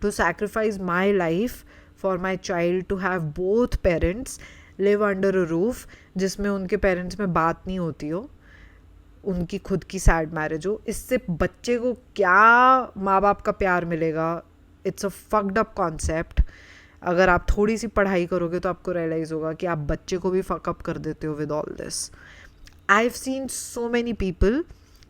to sacrifice my life for my child, to have both parents live under a roof जिसमें उनके पेरेंट्स में बात नहीं होती हो, उनकी खुद की सैड मैरिज हो। इससे बच्चे को क्या माँ बाप का प्यार मिलेगा? It's a fucked up concept. अगर आप थोड़ी सी पढ़ाई करोगे तो आपको रियलाइज़ होगा कि आप बच्चे को भी फकअप कर देते हो with all this. I have scene so many people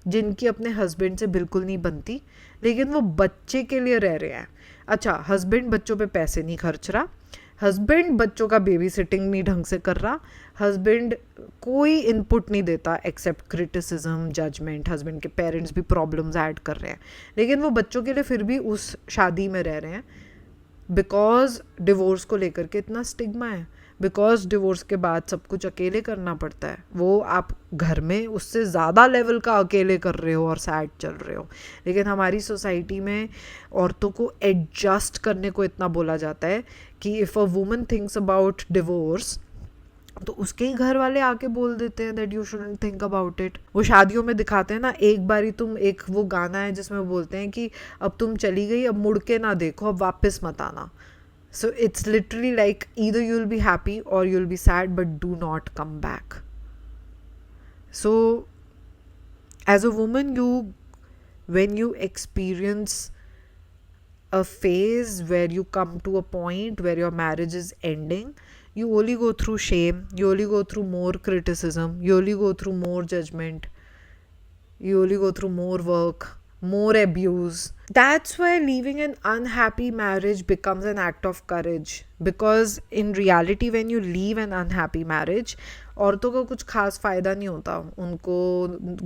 जिनकी अपने हस्बैंड से बिल्कुल नहीं बनती, लेकिन वो बच्चे के लिए रह रहे हैं। अच्छा, हस्बैंड बच्चों पे पैसे नहीं खर्च रहा, हस्बैंड बच्चों का बेबी सिटिंग नहीं ढंग से कर रहा, हस्बैंड कोई इनपुट नहीं देता एक्सेप्ट क्रिटिसिज्म, जजमेंट। हस्बैंड के पेरेंट्स भी प्रॉब्लम्स ऐड कर रहे हैं, लेकिन वो बच्चों के लिए फिर भी उस शादी में रह रहे हैं बिकॉज डिवोर्स को लेकर के इतना स्टिग्मा है। बिकॉज डिवोर्स के बाद सब कुछ अकेले करना पड़ता है। वो आप घर में उससे ज़्यादा लेवल का अकेले कर रहे हो और सैड चल रहे हो। लेकिन हमारी सोसाइटी में औरतों को एडजस्ट करने को इतना बोला जाता है कि if a woman thinks about divorce तो उसके ही घर वाले आके बोल देते हैं that you shouldn't think about it. वो शादियों में दिखाते हैं ना, एक बारी तुम, एक वो गाना है जिसमें बोलते हैं कि अब तुम चली गई, अब मुड़ के ना देखो, अब वापस मत आना। So it's literally like either you will be happy और you will be sad, but do not come back. So as a woman, when you experience a phase where you come to a point where your marriage is ending, you only go through shame, you only go through more criticism, you only go through more judgment, you only go through more work, more abuse. That's why leaving an unhappy marriage becomes an act of courage, because in reality when you leave an unhappy marriage, औरतों को कुछ खास फ़ायदा नहीं होता। उनको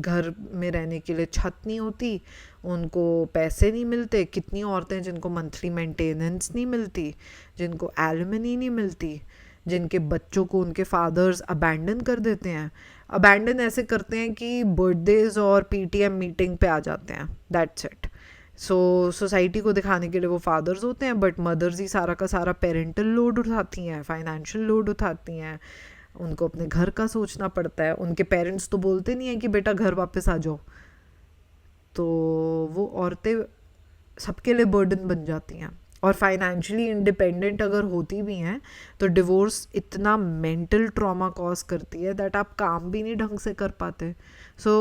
घर में रहने के लिए छत नहीं होती, उनको पैसे नहीं मिलते। कितनी औरतें हैं जिनको मंथली मेंटेनेंस नहीं मिलती, जिनको एलिमनी नहीं मिलती, जिनके बच्चों को उनके फादर्स अबैंडन कर देते हैं। अबैंडन ऐसे करते हैं कि बर्थडेज और पीटीएम मीटिंग पे आ जाते हैं, दैट्स इट। सो सोसाइटी को दिखाने के लिए वो फादर्स होते हैं, बट मदर्स ही सारा का सारा पेरेंटल लोड उठाती हैं, फाइनेंशियल लोड उठाती हैं। उनको अपने घर का सोचना पड़ता है। उनके पेरेंट्स तो बोलते नहीं हैं कि बेटा घर वापस आ जाओ। तो वो औरतें सबके लिए बर्डन बन जाती हैं। और फाइनेंशियली इंडिपेंडेंट अगर होती भी हैं तो डिवोर्स इतना मेंटल ट्रॉमा कॉज करती है दैट आप काम भी नहीं ढंग से कर पाते। So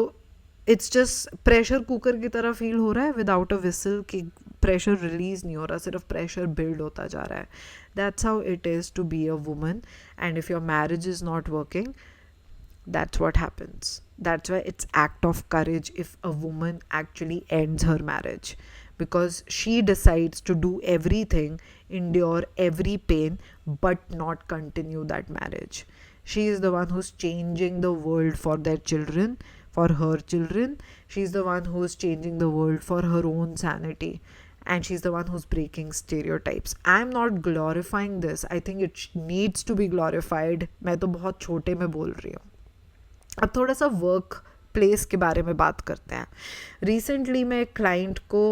it's just pressure cooker की तरह फील हो रहा है विदाउट अ विसल, कि प्रेशर रिलीज नहीं हो रहा, सिर्फ प्रेशर बिल्ड होता जा रहा है। That's how it is to be a woman, and if your marriage is not working, that's what happens. That's why it's act of courage if a woman actually ends her marriage, because she decides to do everything, endure every pain, but not continue that marriage. She is the one who's changing the world for their children, for her children. She's the one who's changing the world for her own sanity, and she's the one who's breaking stereotypes. I'm not glorifying this. I think it needs to be glorified. मैं तो बहुत छोटे में बोल रही हूँ। अब थोड़ा सा वर्क प्लेस के बारे में बात करते हैं. रिसेंटली मैं एक क्लाइंट को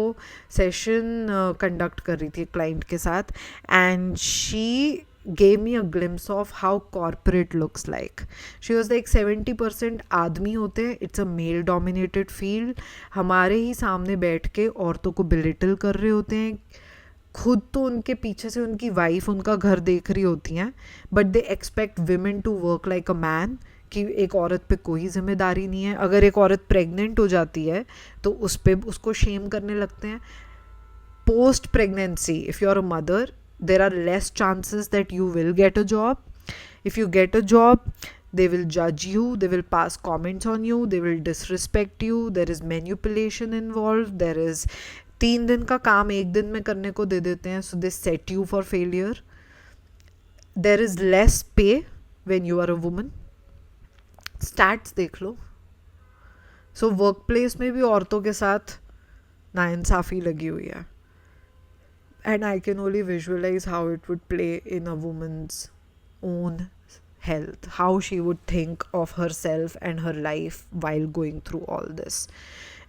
सेशन कंडक्ट कर रही थी क्लाइंट के साथ, and she gave me a glimpse of how corporate looks like. She was like 70% आदमी होते हैं, it's a male dominated field. हमारे ही सामने बैठ के औरतों को बिलिटल कर रहे होते हैं, खुद तो उनके पीछे से उनकी वाइफ उनका घर देख रही होती हैं, but they expect women to work like a man, कि एक औरत पे कोई जिम्मेदारी नहीं है. अगर एक औरत प्रेग्नेंट हो जाती है तो उस पे उसको शेम करने लगते हैं. Post pregnancy, if you are a mother, there are less chances that you will get a job. If you get a job, they will judge you, they will pass comments on you, they will disrespect you, there is manipulation involved, there is 3 दिन का काम 1 दिन में करने को दे देते हैं, so they set you for failure. There is less pay when you are a woman. Stats देख लो. So workplace में भी औरतों के साथ नाइंसाफ़ी लगी हुई है. And I can only visualize how it would play in a woman's own health, how she would think of herself and her life while going through all this.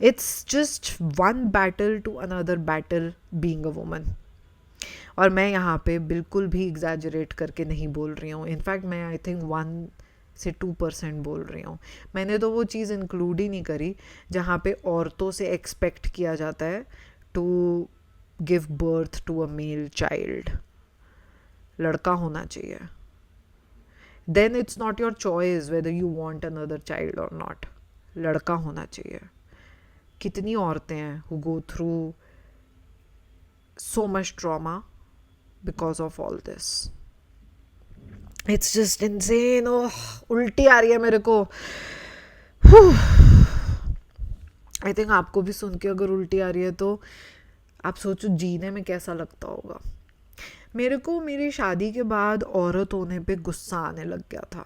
It's just one battle to another battle being a woman. और मैं यहाँ पे बिल्कुल भी एग्जैजरेट करके नहीं बोल रही हूँ. इनफैक्ट मैं आई थिंक 1 से 2% बोल रही हूँ. मैंने तो वो चीज़ इंक्लूड ही नहीं करी जहाँ पे औरतों से एक्सपेक्ट किया जाता है to give birth to a male child. लड़का होना चाहिए. Then it's not your choice whether you want another child or not. लड़का होना चाहिए. कितनी औरतें हैं who go through so much trauma because of all this. It's just insane. Oh, उल्टी आ रही है मेरे को. I think आपको भी सुन के अगर उल्टी आ रही है तो आप सोचो जीने में कैसा लगता होगा. मेरे को मेरी शादी के बाद औरत होने पे गुस्सा आने लग गया था.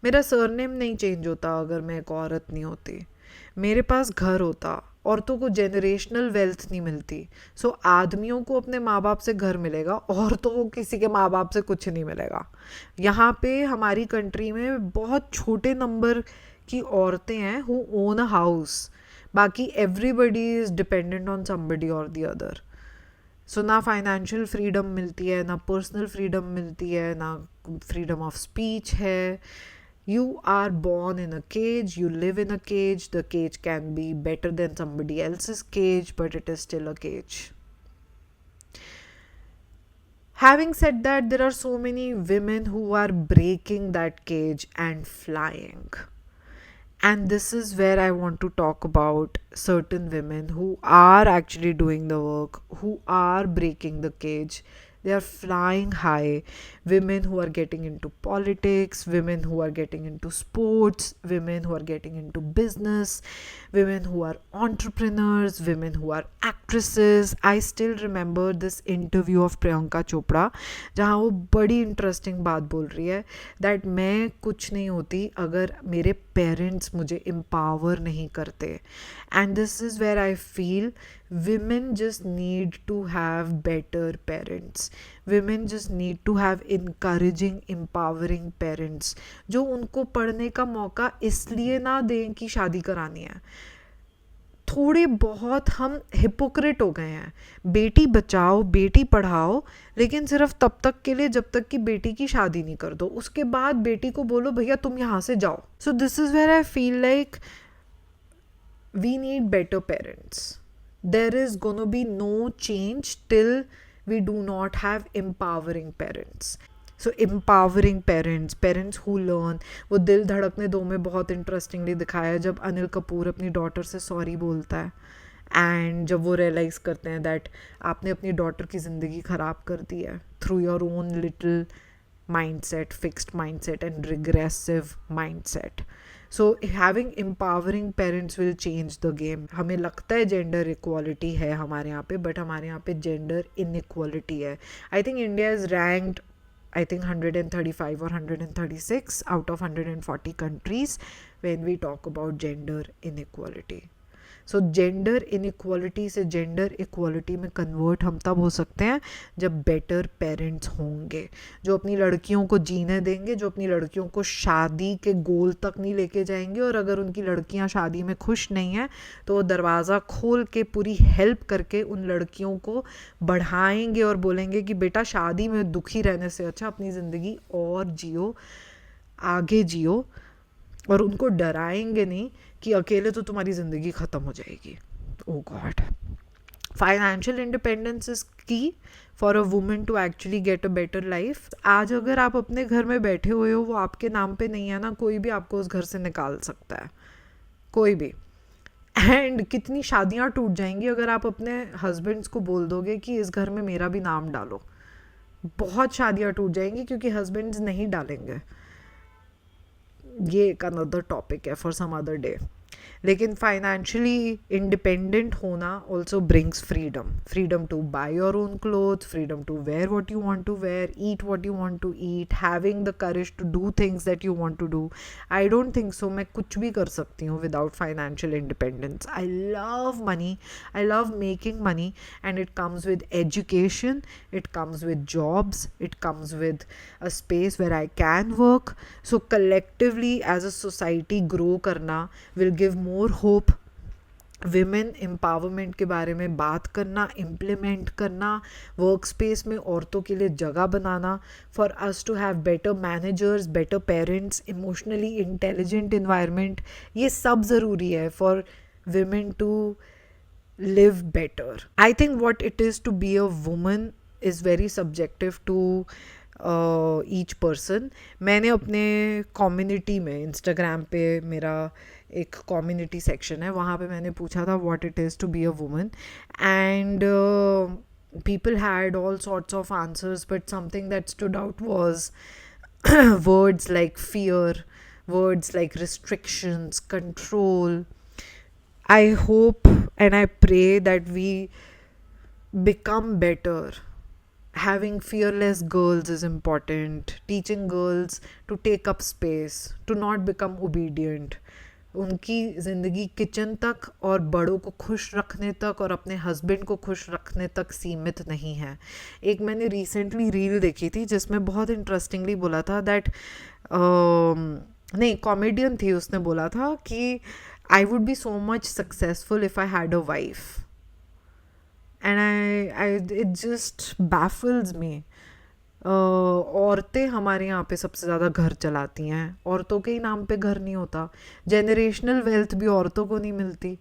मेरा सरनेम नहीं चेंज होता अगर मैं एक औरत नहीं होती. मेरे पास घर होता. औरतों को जेनरेशनल वेल्थ नहीं मिलती. सो आदमियों को अपने माँ बाप से घर मिलेगा, औरतों को किसी के माँ बाप से कुछ नहीं मिलेगा. यहाँ पे हमारी कंट्री में बहुत छोटे नंबर की औरतें हैं हु ओन अ हाउस. बाकी everybody is dependent on somebody और दी अदर. सो ना फाइनेंशियल फ्रीडम मिलती है, ना पर्सनल फ्रीडम मिलती है, ना फ्रीडम ऑफ स्पीच है. You are born in a cage, you live in a cage. The cage can be better than somebody else's cage, but it is still a cage. Having said that, there are so many women who are breaking that cage and flying. And this is where I want to talk about certain women who are actually doing the work, who are breaking the cage. They are flying high. Women who are getting into politics, women who are getting into sports, women who are getting into business, women who are entrepreneurs, women who are actresses. I still remember this interview of Priyanka Chopra, जहाँ वो बड़ी इंटरेस्टिंग बात बोल रही है दैट मैं कुछ नहीं होती अगर मेरे पेरेंट्स मुझे एम्पावर नहीं करते. And this is where I feel women just need to have better parents. Women just need to have encouraging, empowering parents जो उनको पढ़ने का मौका इसलिए ना दें कि शादी करानी है. थोड़े बहुत हम हिपोक्रेट हो गए हैं. बेटी बचाओ, बेटी पढ़ाओ, लेकिन सिर्फ तब तक के लिए जब तक कि बेटी की शादी नहीं कर दो. उसके बाद बेटी को बोलो भैया तुम यहाँ से जाओ. So this is where I feel like we need better parents. There is going to be no change till we do not have empowering parents. So empowering parents, parents who learn. वो दिल धड़कने दो में बहुत इंटरेस्टिंगली दिखाया है जब अनिल कपूर अपनी डॉटर से सॉरी बोलता है एंड जब वो रियलाइज़ करते हैं दैट आपने अपनी डॉटर की ज़िंदगी ख़राब कर दी है through your own little mindset, fixed mindset and regressive mindset. So having empowering parents will change the game. हमें लगता है gender equality है हमारे यहाँ पे, but हमारे यहाँ पे gender inequality है. I think India is ranked I think 135 or 136 out of 140 countries when we talk about gender inequality. So gender inequality से जेंडर इक्वालिटी में कन्वर्ट हम तब हो सकते हैं जब बेटर पेरेंट्स होंगे, जो अपनी लड़कियों को जीने देंगे, जो अपनी लड़कियों को शादी के गोल तक नहीं लेके जाएंगे, और अगर उनकी लड़कियां शादी में खुश नहीं हैं तो वो दरवाज़ा खोल के पूरी हेल्प करके उन लड़कियों को बढ़ाएंगे और बोलेंगे कि बेटा शादी में दुखी रहने से अच्छा अपनी ज़िंदगी और जियो, आगे जियो, और उनको डराएंगे नहीं कि अकेले तो तुम्हारी ज़िंदगी ख़त्म हो जाएगी. Oh God. Financial independence is key for a women to actually get a better life. आज अगर आप अपने घर में बैठे हुए हो, वो आपके नाम पे नहीं है ना, कोई भी आपको उस घर से निकाल सकता है, कोई भी. एंड कितनी शादियां टूट जाएंगी अगर आप अपने हस्बैंड्स को बोल दोगे कि इस घर में मेरा भी नाम डालो. बहुत शादियां टूट जाएंगी क्योंकि हस्बैंड्स नहीं डालेंगे. ये एक अनदर टॉपिक है फॉर सम अदर डे. लेकिन फाइनेंशियली इंडिपेंडेंट होना also brings freedom. Freedom to buy your own cloth, freedom to wear what you want to wear, eat what you want to eat, having the courage to do things that you want to do. I don't think so मैं कुछ भी कर सकती हूँ without financial independence. I love money, I love making money, and it comes with education, it comes with jobs, it comes with a space where I can work. So collectively as a society grow करना will give more hope. Women empowerment के बारे में बात करना, इम्प्लीमेंट करना, वर्क स्पेस में औरतों के लिए जगह बनाना, for us to have better managers, better parents, emotionally intelligent environment, ये सब ज़रूरी है for women to live better. I think what it is to be a woman is very subjective to each person. मैंने अपने कम्युनिटी में, इंस्टाग्राम पे मेरा एक कम्युनिटी सेक्शन है, वहाँ पे मैंने पूछा था what it is to be a woman, and people had all sorts of answers, but something that stood out was words like fear, words like restrictions, control. I hope and I pray that we become better. Having fearless girls is important. Teaching girls to take up space, to not become obedient. उनकी ज़िंदगी किचन तक और बड़ों को खुश रखने तक और अपने हस्बैंड को खुश रखने तक सीमित नहीं है. एक मैंने रिसेंटली रील देखी थी जिसमें बहुत इंटरेस्टिंगली बोला था दैट, नहीं कॉमेडियन थी, उसने बोला था कि I would be so much successful if I had a wife. And it just baffles me. औरतें हमारे यहाँ पे सबसे ज़्यादा घर चलाती हैं. औरतों के ही नाम पे घर नहीं होता. जनरेशनल वेल्थ भी औरतों को नहीं मिलती.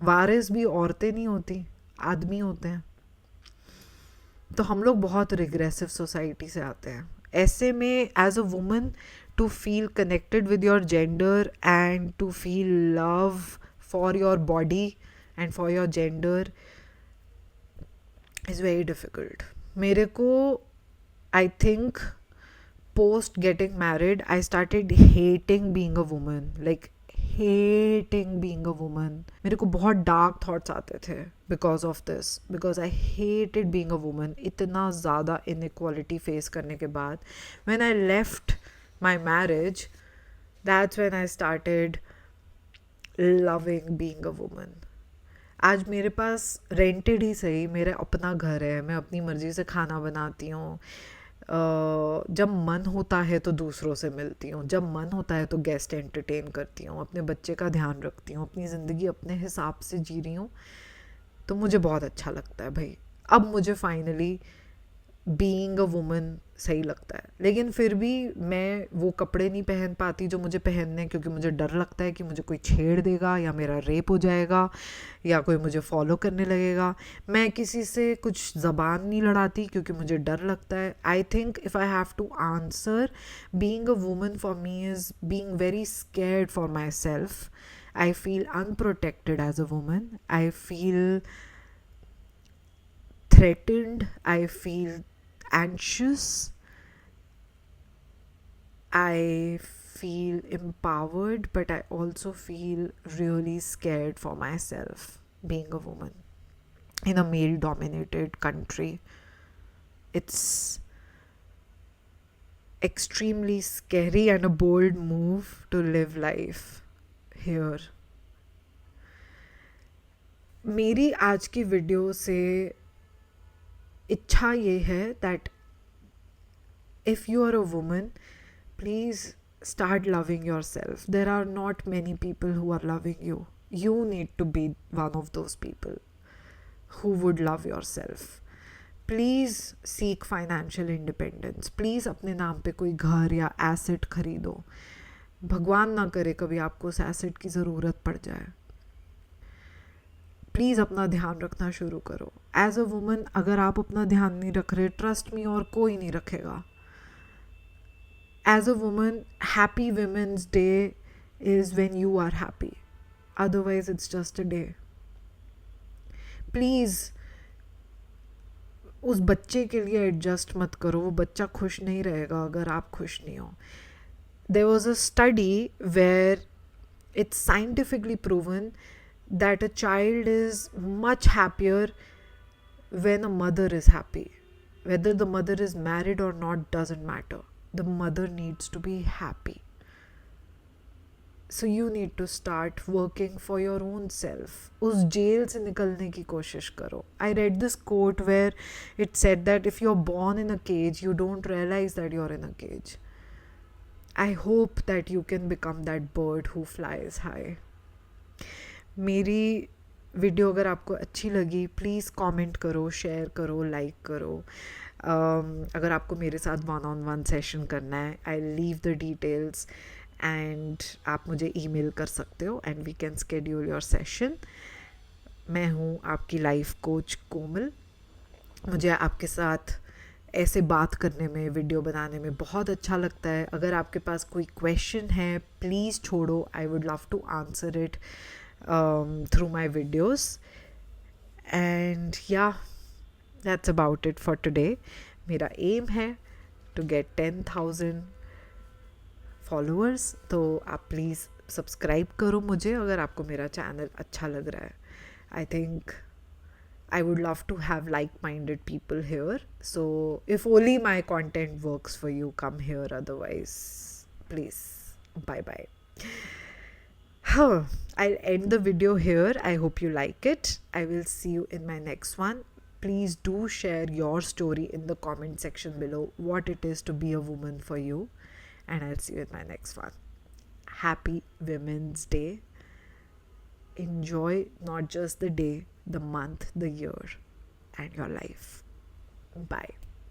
वारिस भी औरतें नहीं होती, आदमी होते हैं. तो हम लोग बहुत रिग्रेसिव सोसाइटी से आते हैं. ऐसे में as a woman to feel connected with your gender and to feel love for your body and for your gender is very difficult. मेरे को I think post getting married I started hating being a woman, like hating being a woman. मेरे को बहुत dark thoughts आते थे because of this, because I hated being a woman. इतना ज़्यादा inequality face करने के बाद when I left my marriage, that's when I started loving being a woman. आज मेरे पास रेंटेड ही सही मेरा अपना घर है, मैं अपनी मर्ज़ी से खाना बनाती हूँ, जब मन होता है तो दूसरों से मिलती हूँ, जब मन होता है तो गेस्ट एंटरटेन करती हूँ, अपने बच्चे का ध्यान रखती हूँ, अपनी ज़िंदगी अपने हिसाब से जी रही हूँ. तो मुझे बहुत अच्छा लगता है भाई. अब मुझे फाइनली बीइंग अ वुमन सही लगता है. लेकिन फिर भी मैं वो कपड़े नहीं पहन पाती जो मुझे पहनने, क्योंकि मुझे डर लगता है कि मुझे कोई छेड़ देगा या मेरा रेप हो जाएगा या कोई मुझे फॉलो करने लगेगा. मैं किसी से कुछ ज़बान नहीं लड़ाती क्योंकि मुझे डर लगता है. I think if I have to answer, being a woman for me is being very scared for myself. I feel unprotected as a woman. I feel threatened. I feel anxious. I feel empowered, but I also feel really scared for myself being a woman in a male dominated country. It's extremely scary and a bold move to live life here. मेरी आज की वीडियो से इच्छा ये है that if you are a woman, please start loving yourself. There are not many people who are loving you. You need to be one of those people who would love yourself. Please seek financial independence. Please अपने नाम पे कोई घर या एसेट खरीदो. भगवान ना करे कभी आपको उस एसेट की ज़रूरत पड़ जाए. प्लीज़ अपना ध्यान रखना शुरू करो. एज अ वुमन अगर आप अपना ध्यान नहीं रख रहे, ट्रस्ट मी, और कोई नहीं रखेगा. As a woman, happy Women's Day is when you are happy. Otherwise, it's just a day. Please, उस बच्चे के लिए एडजस्ट मत करो. वो बच्चा खुश नहीं रहेगा अगर आप खुश नहीं हो. There was a study where it's scientifically proven that a child is much happier when a mother is happy. Whether the mother is married or not doesn't matter. The mother needs to be happy. So you need to start working for your own self. उस जेल से निकलने की कोशिश करो. I read this quote where it said that if you're born in a cage, you don't realize that you're in a cage. I hope that you can become that bird who flies high. मेरी वीडियो अगर आपको अच्छी लगी, प्लीज़ कमेंट करो, शेयर करो, लाइक करो. अगर आपको मेरे साथ 1-on-1 सेशन करना है, I leave the details and आप मुझे ईमेल कर सकते हो and we can schedule your session. मैं हूँ आपकी लाइफ कोच कोमल. मुझे आपके साथ ऐसे बात करने में, वीडियो बनाने में बहुत अच्छा लगता है. अगर आपके पास कोई क्वेश्चन है, प्लीज़ छोड़ो. I would love to answer it through my videos. And yeah, that's about it for today. मेरा एम है to get 10,000 followers. तो आप प्लीज़ सब्सक्राइब करो मुझे अगर आपको मेरा चैनल अच्छा लग रहा है. I think I would love to have like-minded people here. So if only my content works for you, come here. Otherwise, please, bye-bye. I'll end the video here. I hope you like it. I will see you in my next one. Please do share your story in the comment section below, what it is to be a woman for you. And I'll see you in my next one. Happy Women's Day. Enjoy not just the day, the month, the year, and your life. Bye.